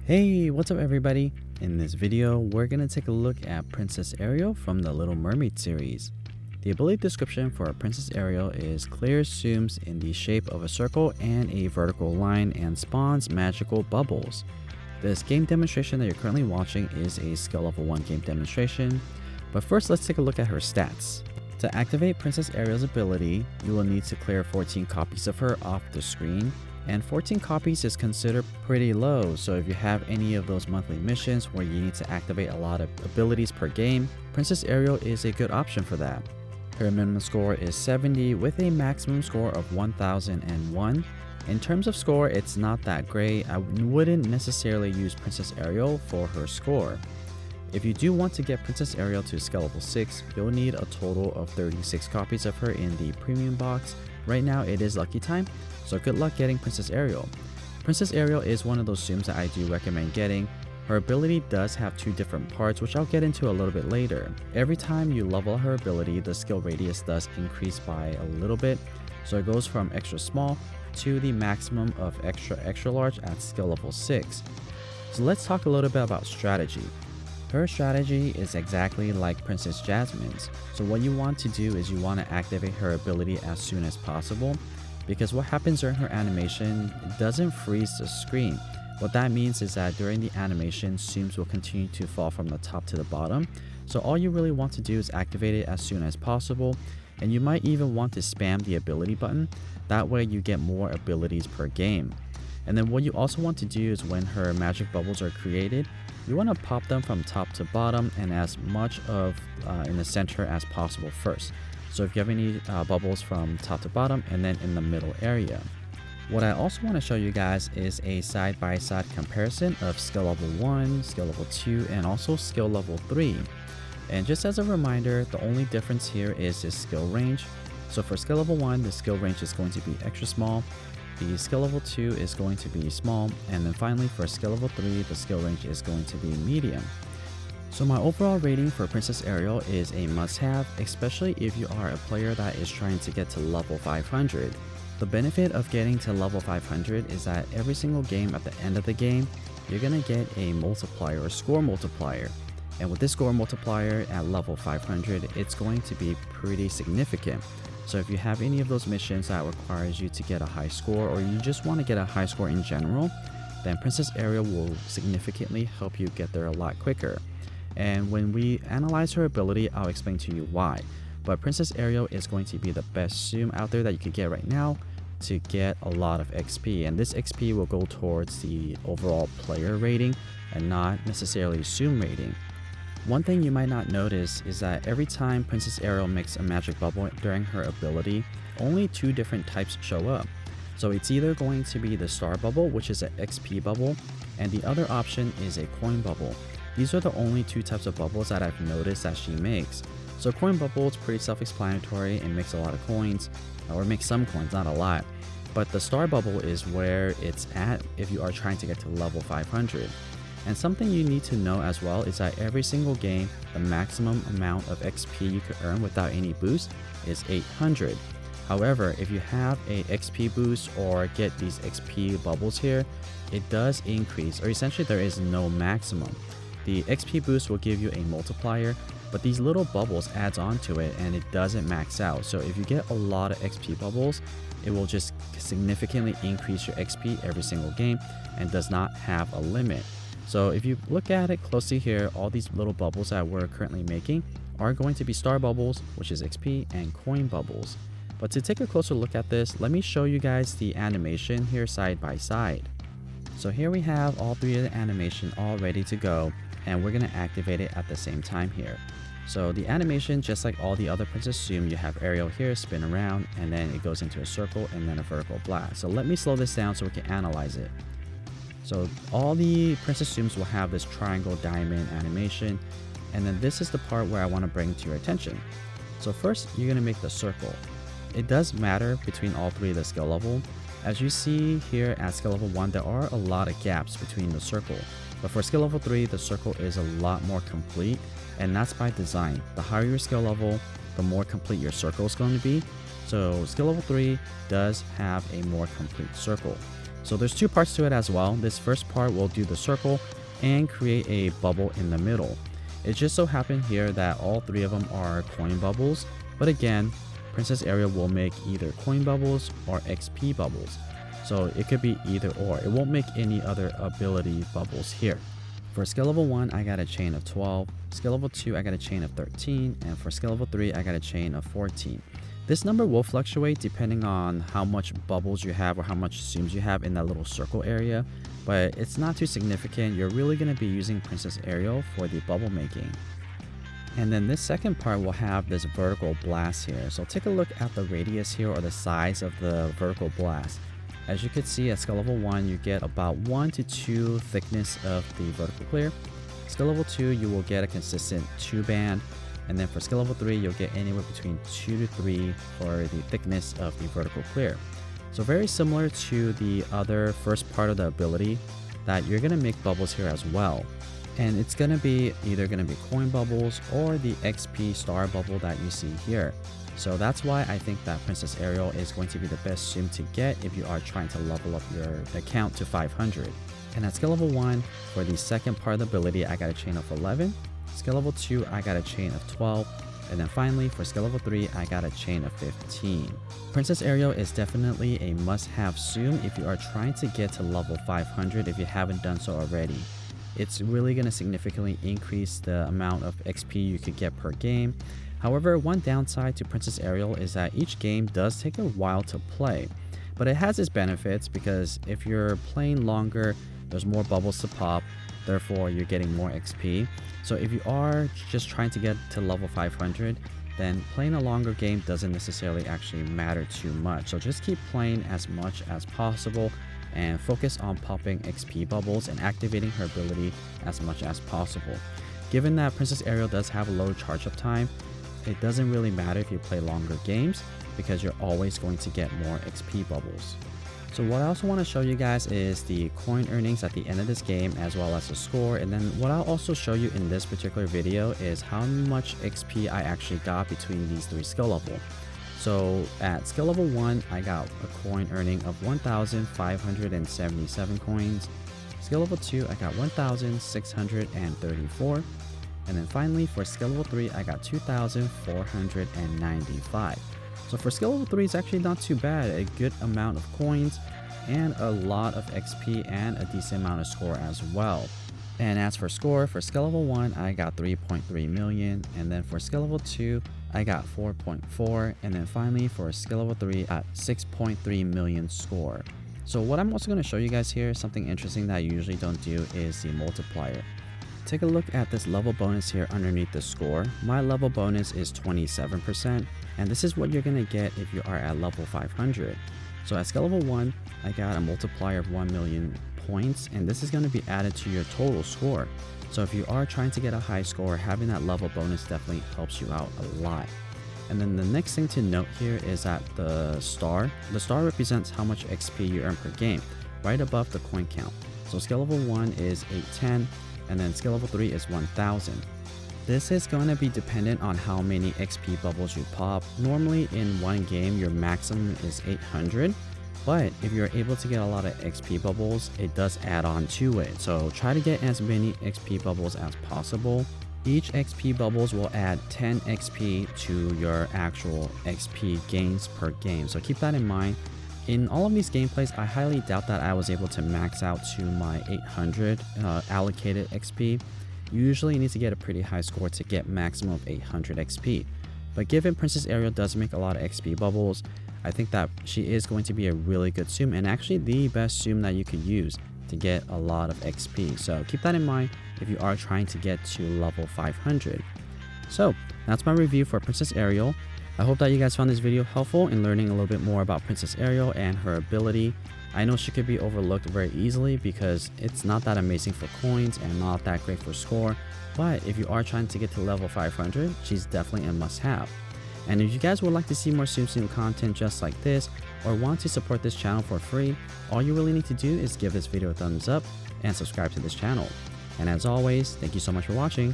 Hey, what's up everybody? In this video, we're going to take a look at Princess Ariel from the Little Mermaid series. The ability description for Princess Ariel is clear zooms in the shape of a circle and a vertical line and spawns magical bubbles. This game demonstration that you're currently watching is a skill level 1 game demonstration, but first let's take a look at her stats. To activate Princess Ariel's ability, you will need to clear 14 copies of her off the screen. And 14 copies is considered pretty low, so if you have any of those monthly missions where you need to activate a lot of abilities per game, Princess Ariel is a good option for that. Her minimum score is 70 with a maximum score of 1001. In terms of score, it's not that great. I wouldn't necessarily use Princess Ariel for her score. If you do want to get Princess Ariel to skill level 6, you'll need a total of 36 copies of her in the premium box. Right now it is lucky time, so good luck getting Princess Ariel. Princess Ariel is one of those zooms that I do recommend getting. Her ability does have two different parts, which I'll get into a little bit later. Every time you level her ability, the skill radius does increase by a little bit, so it goes from extra small to the maximum of extra large at skill level 6. So let's talk a little bit about strategy. Her strategy is exactly like Princess Jasmine's, so what you want to do is you want to activate her ability as soon as possible, because what happens during her animation, it doesn't freeze the screen. What that means is that during the animation, zooms will continue to fall from the top to the bottom, so all you really want to do is activate it as soon as possible, and you might even want to spam the ability button, that way you get more abilities per game. And then what you also want to do is when her magic bubbles are created, you want to pop them from top to bottom and as much of in the center as possible first. So if you have any bubbles from top to bottom and then in the middle area. What I also want to show you guys is a side-by-side comparison of skill level 1, skill level 2, and also skill level 3. And just as a reminder, the only difference here is the skill range. So for skill level 1, the skill range is going to be extra small. The skill level 2 is going to be small, and then finally for skill level 3, the skill range is going to be medium. So my overall rating for Princess Ariel is a must-have, especially if you are a player that is trying to get to level 500. The benefit of getting to level 500 is that every single game at the end of the game, you're going to get a multiplier or score multiplier. And with this score multiplier at level 500, it's going to be pretty significant. So if you have any of those missions that requires you to get a high score, or you just want to get a high score in general, then Princess Ariel will significantly help you get there a lot quicker. And when we analyze her ability, I'll explain to you why. But Princess Ariel is going to be the best zoom out there that you could get right now to get a lot of XP. And this XP will go towards the overall player rating and not necessarily zoom rating. One thing you might not notice is that every time Princess Ariel makes a magic bubble during her ability, only two different types show up. So it's either going to be the star bubble, which is an XP bubble, and the other option is a coin bubble. These are the only two types of bubbles that I've noticed that she makes. So coin bubble is pretty self-explanatory and makes a lot of coins, or makes some coins, not a lot. But the star bubble is where it's at if you are trying to get to level 500. And something you need to know as well is that every single game, the maximum amount of XP you could earn without any boost is 800. However, if you have a XP boost or get these XP bubbles here, it does increase, or essentially there is no maximum. The XP boost will give you a multiplier, but these little bubbles adds on to it and it doesn't max out. So if you get a lot of XP bubbles, it will just significantly increase your XP every single game and does not have a limit. So if you look at it closely here, all these little bubbles that we're currently making are going to be star bubbles, which is XP, and coin bubbles. But to take a closer look at this, let me show you guys the animation here side by side. So here we have all three of the animation all ready to go, and we're going to activate it at the same time here. So the animation, just like all the other Princess Zoom, you have Ariel here spin around, and then it goes into a circle and then a vertical blast. So let me slow this down so we can analyze it. So all the Princess Zooms will have this triangle diamond animation, and then this is the part where I want to bring to your attention. So first, you're going to make the circle. It does matter between all three of the skill level. As you see here at skill level 1, there are a lot of gaps between the circle. But for skill level 3, the circle is a lot more complete, and that's by design. The higher your skill level, the more complete your circle is going to be. So skill level 3 does have a more complete circle. So there's two parts to it as well. This first part will do the circle and create a bubble in the middle. It just so happened here that all three of them are coin bubbles, but again, Princess Ariel will make either coin bubbles or XP bubbles. So it could be either or. It won't make any other ability bubbles here. For skill level 1, I got a chain of 12. Skill level 2, I got a chain of 13. And for skill level 3, I got a chain of 14. This number will fluctuate depending on how much bubbles you have or how much tsums you have in that little circle area, but it's not too significant. You're really going to be using Princess Ariel for the bubble making. And then this second part will have this vertical blast here. So take a look at the radius here, or the size of the vertical blast. As you can see, at skill level 1, you get about 1 to 2 thickness of the vertical clear. Skill level 2, you will get a consistent 2 band. And then for skill level 3, you'll get anywhere between 2 to 3 for the thickness of the vertical clear. So very similar to the other first part of the ability, that you're going to make bubbles here as well. And it's going to be either going to be coin bubbles or the XP star bubble that you see here. So that's why I think that Princess Ariel is going to be the best tsum to get if you are trying to level up your account to 500. And at skill level 1, for the second part of the ability, I got a chain of 11. Skill level 2, I got a chain of 12. And then finally, for skill level 3, I got a chain of 15. Princess Ariel is definitely a must-have tsum if you are trying to get to level 500 if you haven't done so already. It's really going to significantly increase the amount of XP you could get per game. However, one downside to Princess Ariel is that each game does take a while to play. But it has its benefits because if you're playing longer, there's more bubbles to pop, therefore you're getting more XP. So if you are just trying to get to level 500, then playing a longer game doesn't necessarily actually matter too much. So just keep playing as much as possible and focus on popping XP bubbles and activating her ability as much as possible. Given that Princess Ariel does have a low charge up time, it doesn't really matter if you play longer games because you're always going to get more XP bubbles. So what I also want to show you guys is the coin earnings at the end of this game, as well as the score. And then what I'll also show you in this particular video is how much XP I actually got between these three skill levels. So at skill level 1, I got a coin earning of 1,577 coins. Skill level 2, I got 1,634. And then finally for skill level 3, I got 2,495. So for skill level 3, it's actually not too bad. A good amount of coins and a lot of XP and a decent amount of score as well. And as for score, for skill level 1, I got 3.3 million. And then for skill level 2, I got 4.4. And then finally for skill level 3, at 6.3 million score. So what I'm also going to show you guys here, something interesting that I usually don't do, is the multiplier. Take a look at this level bonus here underneath the score. My level bonus is 27%, and this is what you're going to get if you are at level 500. So at skill level 1, I got a multiplier of 1 million points, and this is going to be added to your total score. So if you are trying to get a high score, having that level bonus definitely helps you out a lot. And then the next thing to note here is that the star represents how much XP you earn per game, right above the coin count. So skill level 1 is 810. And then skill level 3 is 1000. This is going to be dependent on how many XP bubbles you pop. Normally in one game your maximum is 800, but if you're able to get a lot of XP bubbles, it does add on to it. So try to get as many XP bubbles as possible. Each XP bubbles will add 10 XP to your actual XP gains per game, so keep that in mind. In all of these gameplays, I highly doubt that I was able to max out to my 800 allocated XP. You usually need to get a pretty high score to get maximum of 800 XP. But given Princess Ariel does make a lot of XP bubbles, I think that she is going to be a really good tsum, and actually the best tsum that you could use to get a lot of XP. So keep that in mind if you are trying to get to level 500. So that's my review for Princess Ariel. I hope that you guys found this video helpful in learning a little bit more about Princess Ariel and her ability. I know she could be overlooked very easily because it's not that amazing for coins and not that great for score, but if you are trying to get to level 500, she's definitely a must-have. And if you guys would like to see more Tsum Tsum content just like this, or want to support this channel for free, all you really need to do is give this video a thumbs up and subscribe to this channel. And as always, thank you so much for watching.